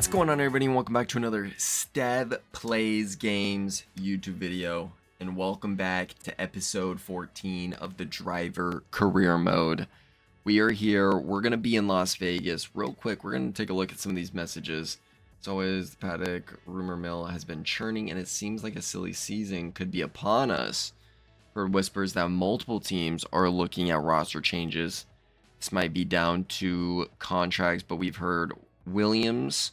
What's going on, everybody, and welcome back to another Stev Plays Games YouTube video, and welcome back to episode 14 of the driver career mode. We are here. We're going to be in Las Vegas. Real quick, we're going to take a look at some of these messages. As always, the Paddock rumor mill has been churning, and it seems like a silly season could be upon us. For whispers that multiple teams are looking at roster changes. This might be down to contracts, but we've heard Williams.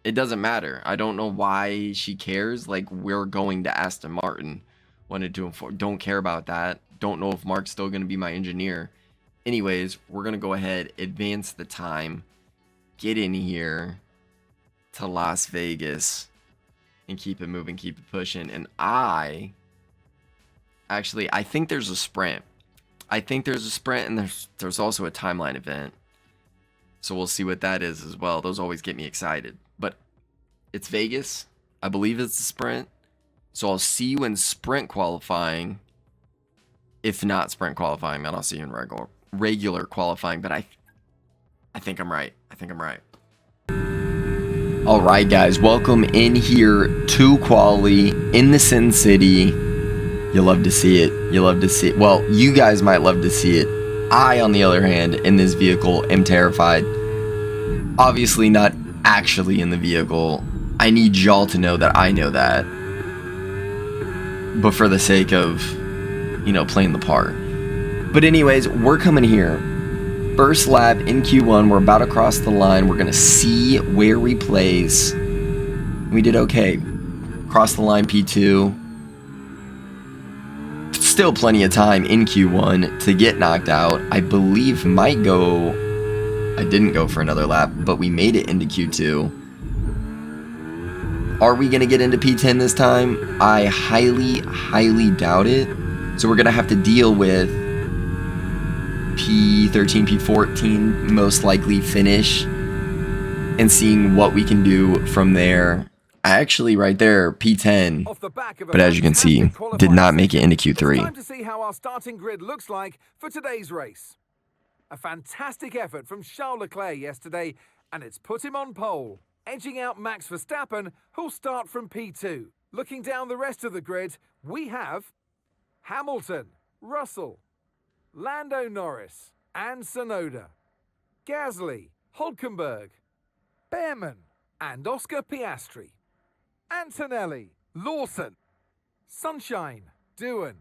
It doesn't matter. I don't know why she cares. Like, we're going to Aston Martin. Wanted to inform. Don't care about that. Don't know if Mark's still going to be my engineer. Anyways, we're going to go ahead, advance the time, get in here to Las Vegas, and keep it moving, keep it pushing. And I think there's a sprint. And there's also a timeline event. So we'll see what that is as well. Those always get me excited. But it's Vegas. I believe it's a sprint. So I'll see you in sprint qualifying. If not sprint qualifying, then I'll see you in regular qualifying. But I think I'm right. All right, guys. Welcome in here to quali in the Sin City. You love to see it. Well, you guys might love to see it. I, on the other hand, in this vehicle, am terrified. Obviously not actually in the vehicle. I need y'all to know that I know that. But for the sake of, playing the part. But anyways, we're coming here. First lap in Q1. We're about to cross the line. We're going to see where we place. We did okay. Cross the line P2. Still plenty of time in Q1 to get knocked out. I believe I didn't go for another lap, but we made it into Q2. Are we going to get into P10 this time? I highly doubt it. So we're going to have to deal with P13, P14, most likely finish, and seeing what we can do from there. Actually, right there, P10, but as you can see, did not make it into Q3. It's time to see how our starting grid looks like for today's race. A fantastic effort from Charles Leclerc yesterday, and it's put him on pole, edging out Max Verstappen, who'll start from P2. Looking down the rest of the grid, we have Hamilton, Russell, Lando Norris, and Tsunoda, Gasly, Hülkenberg, Behrman, and Oscar Piastri. Antonelli, Lawson, Sunshine, Doohan,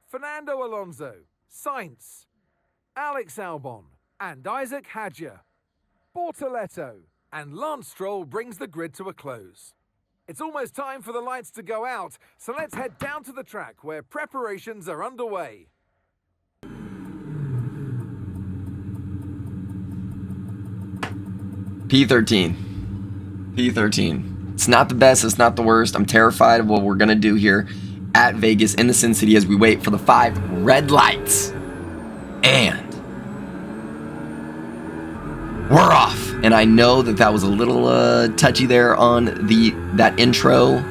Fernando Alonso, Sainz, Alex Albon, and Isaac Hadjar. Bortoletto and Lance Stroll brings the grid to a close. It's almost time for the lights to go out, so let's head down to the track where preparations are underway. P13. It's not the best, it's not the worst. I'm terrified of what we're going to do here at Vegas in the Sin City as we wait for the 5 red lights. And we're off. And I know that was a little touchy there on that intro.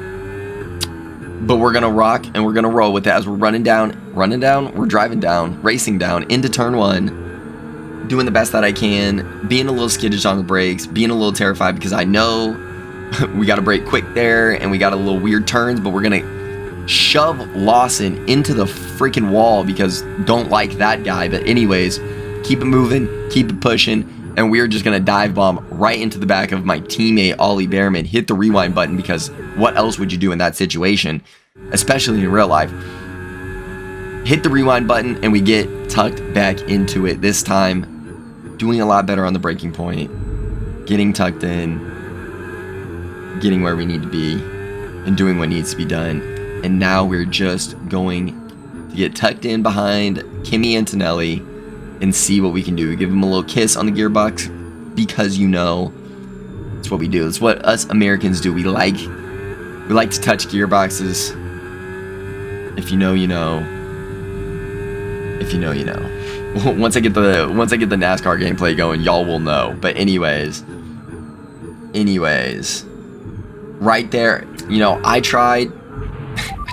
But we're going to rock and we're going to roll with it as we're running down, we're driving down, racing down into turn 1. Doing the best that I can, being a little skittish on the brakes, being a little terrified because I know we got to brake quick there and we got a little weird turns, but we're going to shove Lawson into the freaking wall because don't like that guy. But anyways, keep it moving, keep it pushing, and we're just going to dive bomb right into the back of my teammate, Ollie Behrman. Hit the rewind button because what else would you do in that situation, especially in real life? Hit the rewind button and we get tucked back into it. This time, doing a lot better on the braking point, getting tucked in, getting where we need to be, and doing what needs to be done. And now we're just going to get tucked in behind Kimi Antonelli and see what we can do. Give him a little kiss on the gearbox because it's what we do. It's what us Americans do. We like to touch gearboxes. If you know, you know. If you know, you know. Once I get the NASCAR gameplay going, y'all will know. But anyways, right there, I tried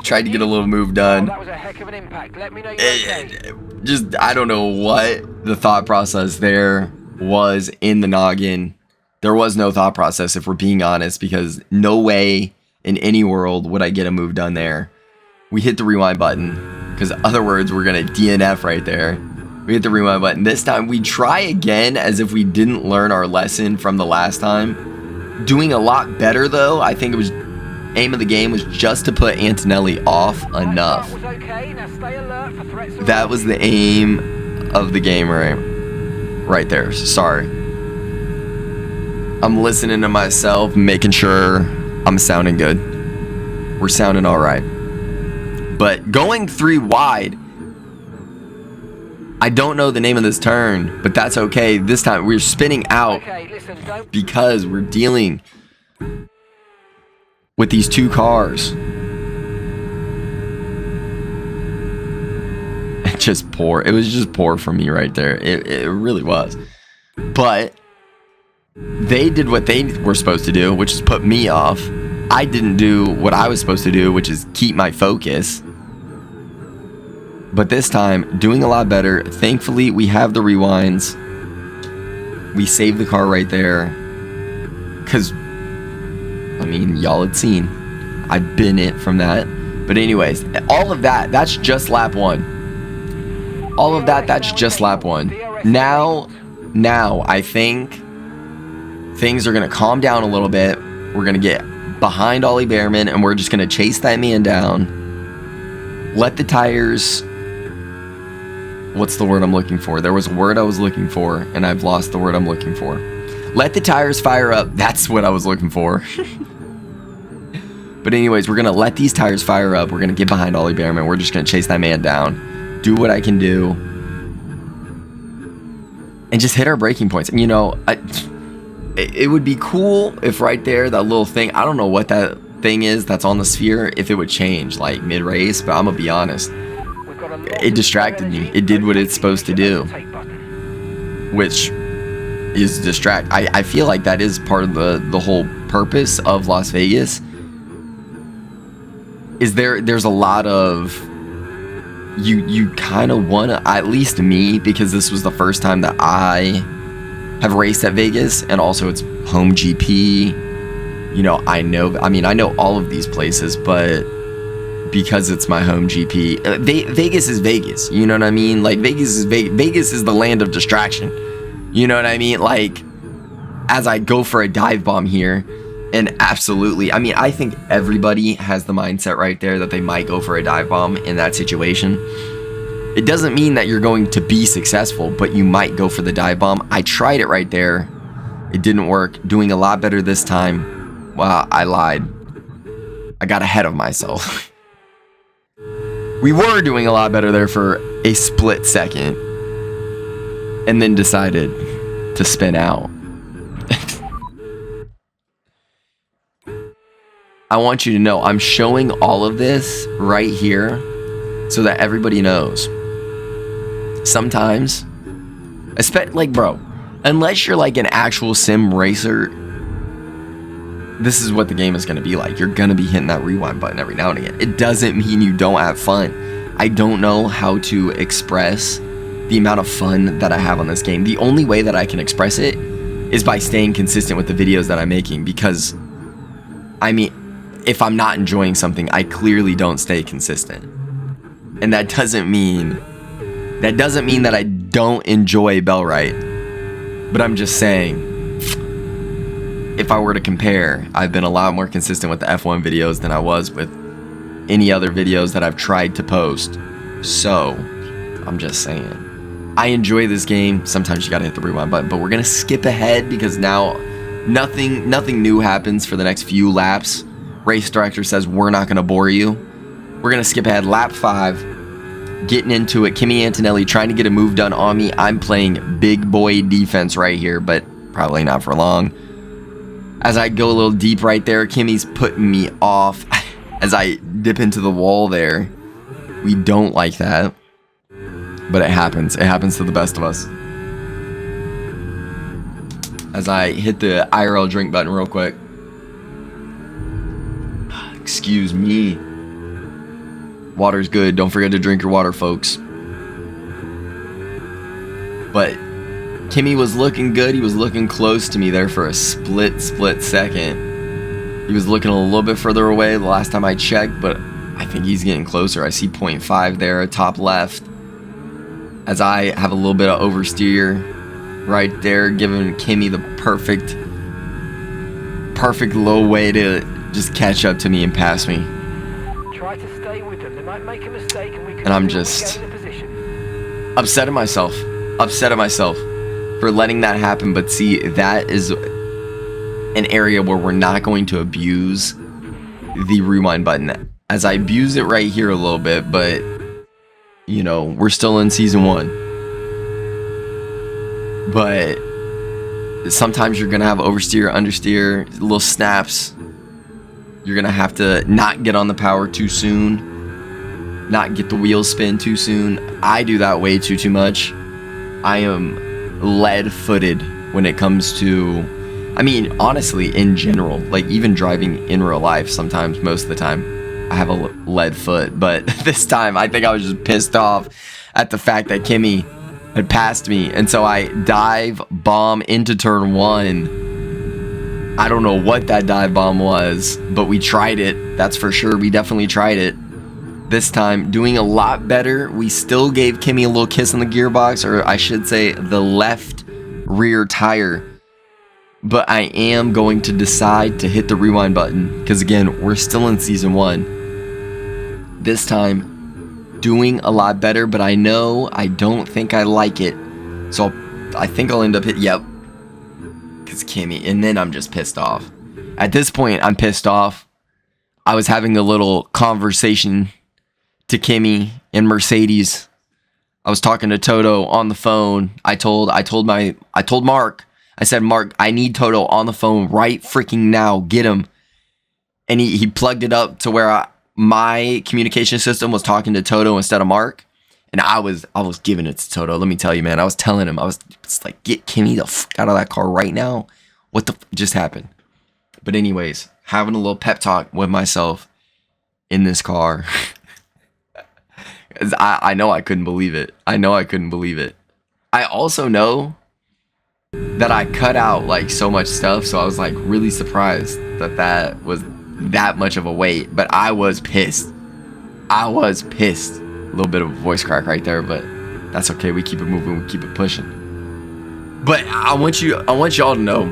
to get a little move done. That was a heck of an impact. Let me know you're okay. Just, I don't know what the thought process there was in the noggin. There was no thought process, if we're being honest, because no way in any world would I get a move done there. We hit the rewind button, because other words, we're going to DNF right there. We hit the rewind button. This time, we try again as if we didn't learn our lesson from the last time. Doing a lot better, though. I think it was aim of the game was just to put Antonelli off enough. That was the aim of the game right there. Sorry. I'm listening to myself, making sure I'm sounding good. We're sounding all right. But going 3 wide, I don't know the name of this turn, but that's okay. This time we're spinning out because we're dealing with these 2 cars. Just poor. It was just poor for me right there. It really was. But they did what they were supposed to do, which is put me off. I didn't do what I was supposed to do, which is keep my focus. But this time, doing a lot better. Thankfully, we have the rewinds. We saved the car right there. Because, I mean, y'all had seen. I've been it from that. But anyways, all of that, that's just lap 1. All of that, that's just lap 1. Now, I think things are going to calm down a little bit. We're going to get behind Ollie Behrman, and we're just going to chase that man down. Let the tires... What's the word I'm looking for? There was a word I was looking for, and I've lost the word I'm looking for. Let the tires fire up. That's what I was looking for. But anyways, we're going to let these tires fire up. We're going to get behind Ollie Behrman. We're just going to chase that man down. Do what I can do. And just hit our braking points. And, you know, it would be cool if right there, that little thing, I don't know what that thing is that's on the sphere, if it would change, like, mid-race. But I'm going to be honest. It distracted me. It did what it's supposed to do, which is distract. I feel like that is part of the whole purpose of Las Vegas. Is there's a lot of you kind of want to, at least me, because this was the first time that I have raced at Vegas, and also it's home GP. You know, I know all of these places, but because it's my home GP, Vegas is Vegas. You know what I mean? Like, Vegas is Vegas is the land of distraction. You know what I mean? Like, as I go for a dive bomb here, and absolutely, I mean, I think everybody has the mindset right there that they might go for a dive bomb in that situation. It doesn't mean that you're going to be successful, but you might go for the dive bomb. I tried it right there. It didn't work. Doing a lot better this time. Well, I lied. I got ahead of myself. We were doing a lot better there for a split second, and then decided to spin out. I want you to know I'm showing all of this right here so that everybody knows. Sometimes, like, bro, unless you're like an actual sim racer, this is what the game is going to be like. You're going to be hitting that rewind button every now and again. It doesn't mean you don't have fun. I don't know how to express the amount of fun that I have on this game. The only way that I can express it is by staying consistent with the videos that I'm making, because, I mean, if I'm not enjoying something, I clearly don't stay consistent. And that doesn't mean that I don't enjoy Bellwright. But I'm just saying, if I were to compare, I've been a lot more consistent with the F1 videos than I was with any other videos that I've tried to post. So, I'm just saying, I enjoy this game. Sometimes you gotta hit the rewind button, but we're gonna skip ahead because now nothing new happens for the next few laps. Race director says we're not gonna bore you. We're gonna skip ahead. Lap 5, getting into it. Kimi Antonelli trying to get a move done on me. I'm playing big boy defense right here, but probably not for long. As I go a little deep right there, Kimi's putting me off as I dip into the wall there. We don't like that, but it happens. It happens to the best of us. As I hit the IRL drink button real quick. Excuse me. Water's good. Don't forget to drink your water, folks. But Kimmy was looking good. He was looking close to me there for a split second. He was looking a little bit further away the last time I checked, but I think he's getting closer. I see 0.5 there, top left. As I have a little bit of oversteer right there, giving Kimmy the perfect low way to just catch up to me and pass me. Try to stay with them. They might make a mistake and we can And I'm still just regain the position. upset at myself for letting that happen. But see, that is an area where we're not going to abuse the rewind button, as I abuse it right here a little bit, but you know, we're still in season 1. But sometimes you're gonna have oversteer, understeer, little snaps. You're gonna have to not get on the power too soon, not get the wheels spin too soon. I do that way too much. I am lead-footed when it comes to, I mean, honestly, in general, like even driving in real life, sometimes, most of the time, I have a lead foot. But this time, I think I was just pissed off at the fact that Kimmy had passed me. And so I dive bomb into turn 1. I don't know what that dive bomb was, but we tried it. That's for sure. We definitely tried it. This time, doing a lot better. We still gave Kimmy a little kiss on the gearbox, or I should say the left rear tire. But I am going to decide to hit the rewind button, because again, we're still in season 1. This time, doing a lot better, but I know I don't think I like it. So I think I'll end up yep. Because Kimmy, and then I'm just pissed off. At this point, I'm pissed off. I was having a little conversation to Kimmy and Mercedes. I was talking to Toto on the phone. I told Mark, I said, Mark, I need Toto on the phone right freaking now. Get him. And he plugged it up to where my communication system was talking to Toto instead of Mark. And I was giving it to Toto. Let me tell you, man. I was telling him, it's like, get Kimmy the fuck out of that car right now. What the just happened? But anyways, having a little pep talk with myself in this car. I know I couldn't believe it. I also know that I cut out like so much stuff, so I was like really surprised that was that much of a weight. But I was pissed. A little bit of a voice crack right there, but that's okay. We keep it moving. We keep it pushing. But I want y'all to know,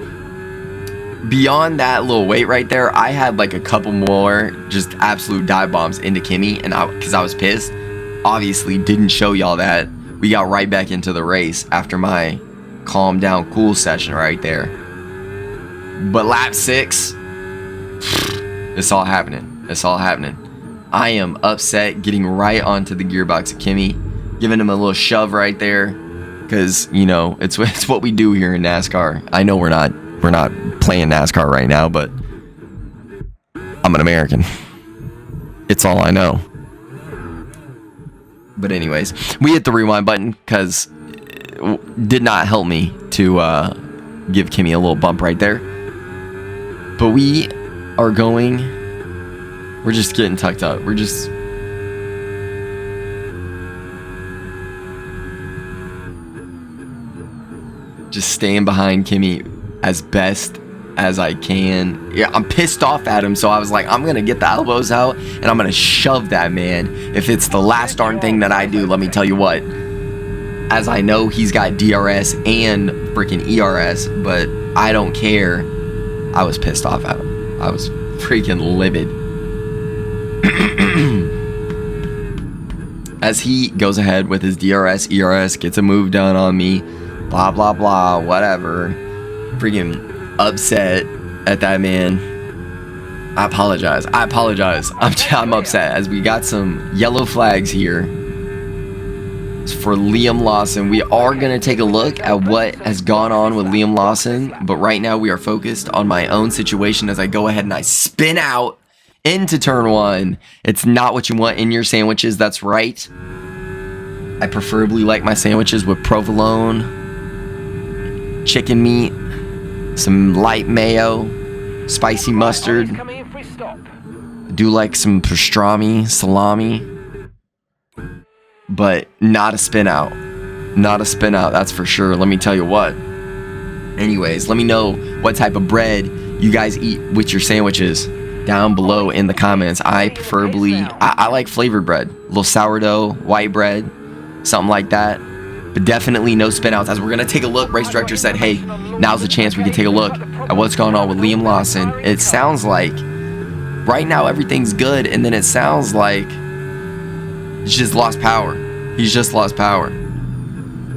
beyond that little weight right there, I had like a couple more just absolute dive bombs into Kimmy, and because I was pissed. Obviously didn't show y'all that. We got right back into the race after my calm down cool session right there. But lap 6, it's all happening. I am upset, getting right onto the gearbox of Kimmy, giving him a little shove right there, because you know it's what we do here in NASCAR. I know we're not playing NASCAR right now, but I'm an American. It's all I know. But anyways, we hit the rewind button because it did not help me to give Kimmy a little bump right there. But we're just getting tucked up. We're just staying behind Kimmy as best as I can. Yeah, I'm pissed off at him, so I was like, I'm gonna get the elbows out and I'm gonna shove that man. If it's the last darn thing that I do, let me tell you what. As I know he's got DRS and freaking ERS, but I don't care. I was pissed off at him. I was freaking livid. As he goes ahead with his DRS, ERS, gets a move done on me, blah blah blah, whatever. Freaking upset at that man. I apologize. I'm upset, as we got some yellow flags here. It's for Liam Lawson. We are going to take a look at what has gone on with Liam Lawson, but right now we are focused on my own situation as I go ahead and I spin out into turn 1. It's not what you want in your sandwiches, that's right. I preferably like my sandwiches with provolone, chicken meat, some light mayo, spicy mustard. Do like some pastrami, salami, but not a spin out. Not a spin out, that's for sure. Let me tell you what. Anyways, let me know what type of bread you guys eat with your sandwiches down below in the comments. I preferably, I like flavored bread. A little sourdough, white bread, something like that. But definitely no spin outs. As we're going to take a look, race director said, hey, now's the chance we can take a look at what's going on with Liam Lawson. It sounds like right now everything's good, and then it sounds like he's just lost power. He's just lost power.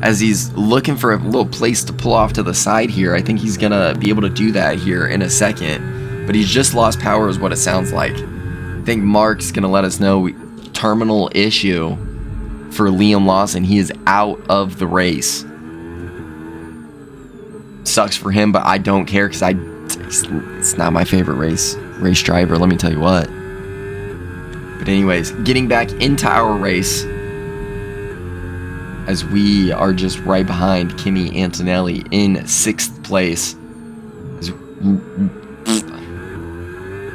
As he's looking for a little place to pull off to the side here, I think he's going to be able to do that here in a second. But he's just lost power is what it sounds like. I think Mark's going to let us know terminal issue for Liam Lawson. He is out of the race. Sucks for him, but I don't care because it's not my favorite race driver, let me tell you what. But anyways, getting back into our race, as we are just right behind Kimi Antonelli in 6th place.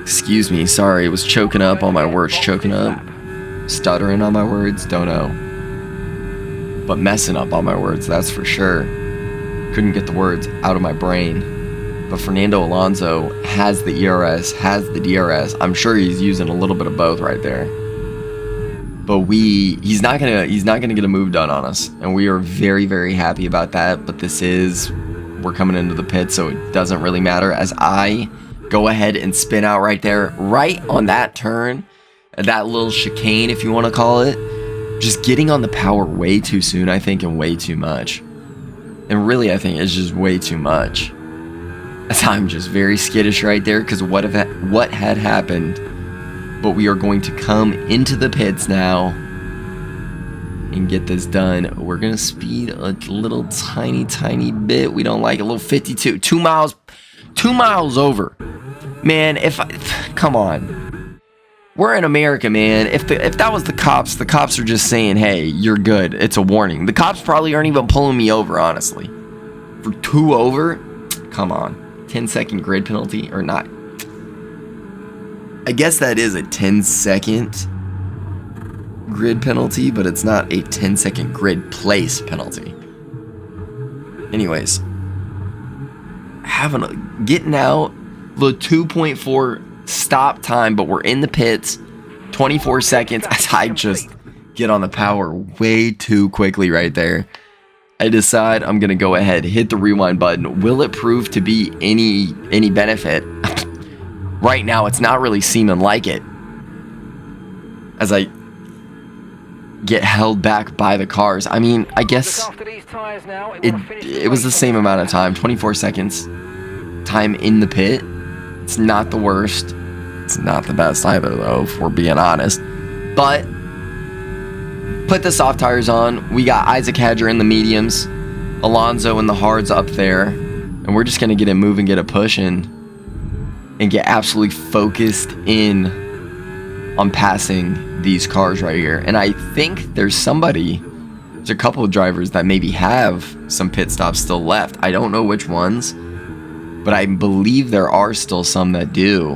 Excuse me, sorry, it was choking up on my words, stuttering on my words, don't know. But messing up on my words, that's for sure. Couldn't get the words out of my brain. But Fernando Alonso has the ERS, has the DRS. I'm sure he's using a little bit of both right there. But he's not gonna get a move done on us, and we are very, very happy about that. But we're coming into the pit, so it doesn't really matter. As I go ahead and spin out right there, right on that turn, that little chicane, if you want to call it, just getting on the power way too soon, I think, and way too much. And really, I think it's just way too much. As I'm just very skittish right there, because what had happened. But we are going to come into the pits now and get this done. We're going to speed a little tiny bit. We don't like a little 52. 2 miles over. Man, come on. We're in America, man. If that was the cops are just saying, hey, you're good. It's a warning. The cops probably aren't even pulling me over, honestly. For 2 over? Come on. 10-second grid penalty or not? I guess that is a 10-second grid penalty, but it's not a 10-second grid place penalty. Anyways, getting out the 2.4 stop time, but we're in the pits, 24 seconds. As I just get on the power way too quickly right there. I decide I'm gonna go ahead, hit the rewind button. Will it prove to be any benefit? Right now, it's not really seeming like it. As I get held back by the cars. I mean, I guess it was the same amount of time, 24 seconds. Time in the pit. It's not the worst. It's not the best either, though, if we're being honest. But put the soft tires on. We got Isaac Hadjar in the mediums, Alonso in the hards up there, and we're just going to get it moving, get it pushing, and get absolutely focused in on passing these cars right here. And I think there's a couple of drivers that maybe have some pit stops still left. I don't know which ones, but I believe there are still some that do,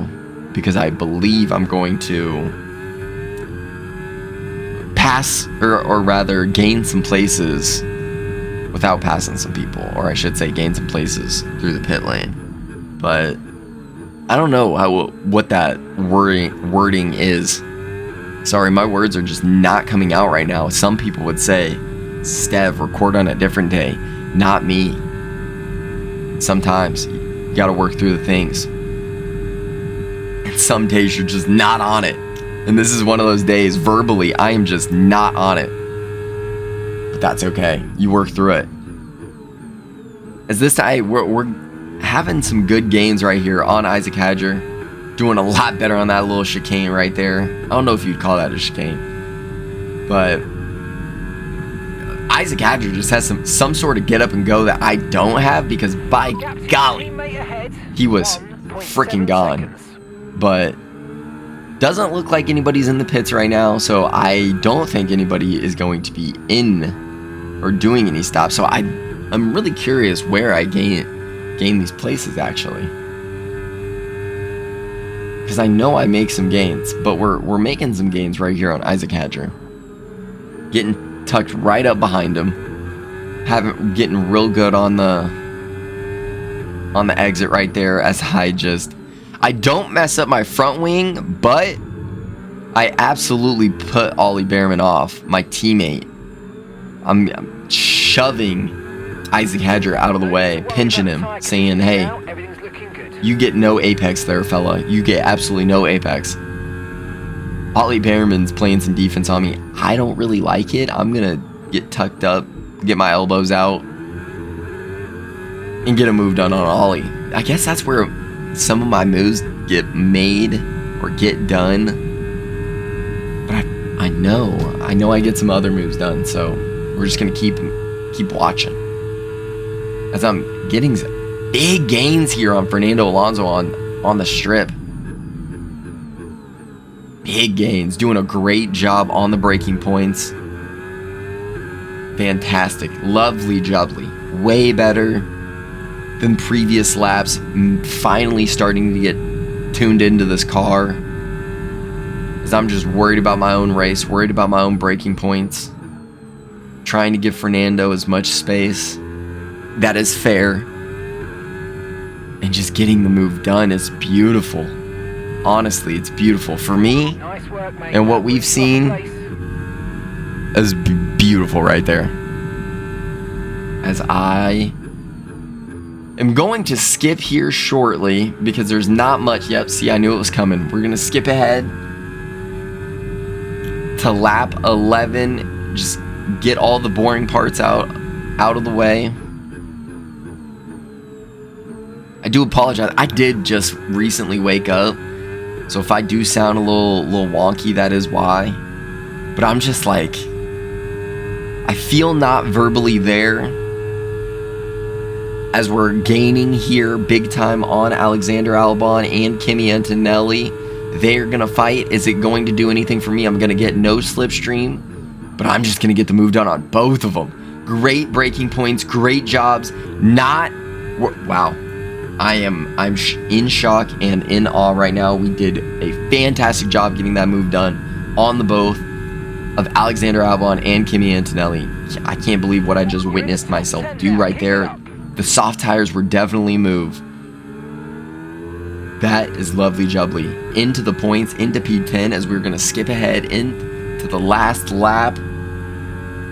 because I believe I'm going to pass, or rather gain some places without passing some people, or I should say gain some places through the pit lane. But I don't know what that wording is. Sorry, my words are just not coming out right now. Some people would say, Stev, record on a different day. Not me. Sometimes you gotta work through the things. And some days you're just not on it. And this is one of those days, verbally, I am just not on it. But that's okay. You work through it. As this time, we're having some good gains right here on Isaac Hadjar. Doing a lot better on that little chicane right there. I don't know if you'd call that a chicane. But Isaac Hadjar just has some sort of get up and go that I don't have, because by golly, he was freaking gone. But doesn't look like anybody's in the pits right now, so I don't think anybody is going to be in or doing any stops. So I'm really curious where I gain these places, actually, because I know I make some gains, but we're making some gains right here on Isaac Hadjar, getting tucked right up behind him. getting real good on the exit right there as I don't mess up my front wing, but I absolutely put Ollie Behrman off, my teammate. I'm shoving Isaac Hedger out of the way, pinching him, saying, hey, you get no apex there, fella. You get absolutely no apex. Ollie Behrman's playing some defense on me. I don't really like it. I'm going to get tucked up, get my elbows out, and get a move done on Ollie. I guess that's where some of my moves get made or get done. But I know I get some other moves done, so we're just going to keep watching. As I'm getting big gains here on Fernando Alonso on the strip. Big gains. Doing a great job on the braking points. Fantastic. Lovely jubbly. Way better than previous laps. Finally starting to get tuned into this car. As I'm just worried about my own race. Worried about my own braking points. Trying to give Fernando as much space that is fair. And just getting the move done is beautiful. Honestly, it's beautiful. For me, and what we've seen is beautiful right there. As I am going to skip here shortly because there's not much. Yep, see, I knew it was coming. We're going to skip ahead to lap 11. Just get all the boring parts out of the way. I do apologize. I did just recently wake up. So if I do sound a little wonky, that is why. But I'm just like, I feel not verbally there as we're gaining here big time on Alexander Albon and Kimi Antonelli. They're going to fight. Is it going to do anything for me? I'm going to get no slipstream, but I'm just going to get the move done on both of them. Great braking points, great jobs. Wow. I'm in shock and in awe right now. We did a fantastic job getting that move done on the both of Alexander Albon and Kimi Antonelli. I can't believe what I just witnessed myself do right there. The soft tires were definitely moved. That is lovely jubbly. Into the points, into P10 as we're going to skip ahead into the last lap.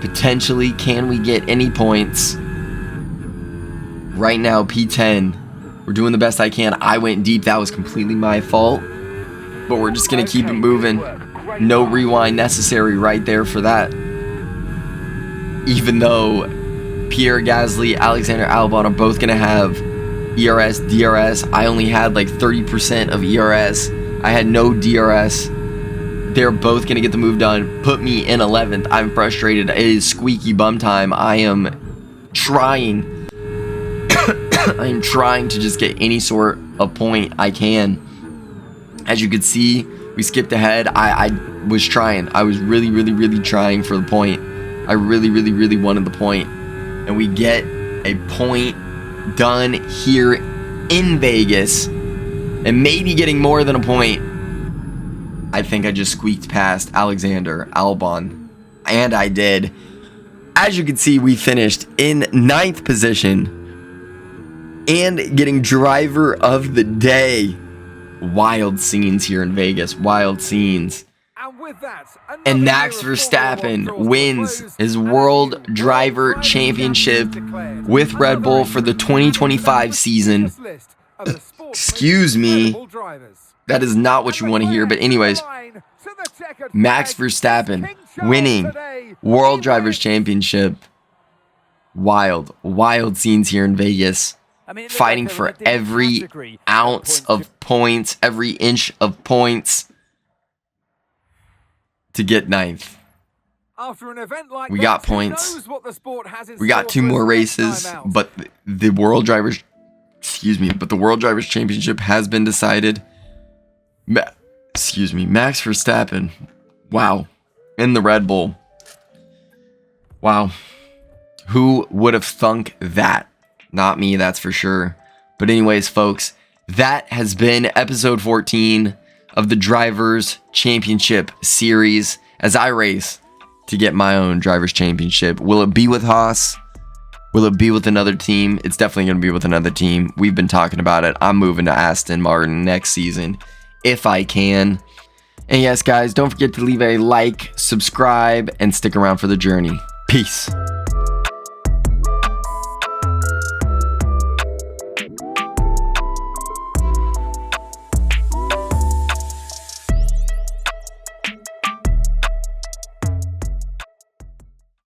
Potentially, can we get any points? Right now, P10. We're doing the best I can. I went deep. That was completely my fault. But we're just going to keep it moving. No rewind necessary right there for that. Even though Pierre Gasly, Alexander Albon are both going to have ERS, DRS. I only had like 30% of ERS. I had no DRS. They're both going to get the move done. Put me in 11th. I'm frustrated. It is squeaky bum time. I am trying to just get any sort of point I can. As you could see, we skipped ahead. I was trying. I was really trying for the point. I really wanted the point. And we get a point done here in Vegas. And maybe getting more than a point. I think I just squeaked past Alexander Albon. And I did. As you can see, we finished in 9th position. And getting driver of the day. Wild scenes here in Vegas. Wild scenes. And Max Verstappen wins his World Driver Championship with Red Bull for the 2025 season. Excuse me. That is not what you want to hear. But anyways, Max Verstappen winning World Drivers Championship. Wild scenes here in Vegas. Fighting for every ounce of points, every inch of points to get 9th. We got points. We got 2 more races, but the World Drivers, but the World Drivers Championship has been decided. Max Verstappen. Wow. In the Red Bull. Wow. Who would have thunk that? Not me, that's for sure. But anyways, folks, that has been episode 14 of the Drivers Championship series as I race to get my own Drivers Championship. Will it be with Haas? Will it be with another team? It's definitely going to be with another team. We've been talking about it. I'm moving to Aston Martin next season if I can. And yes, guys, don't forget to leave a like, subscribe, and stick around for the journey. Peace.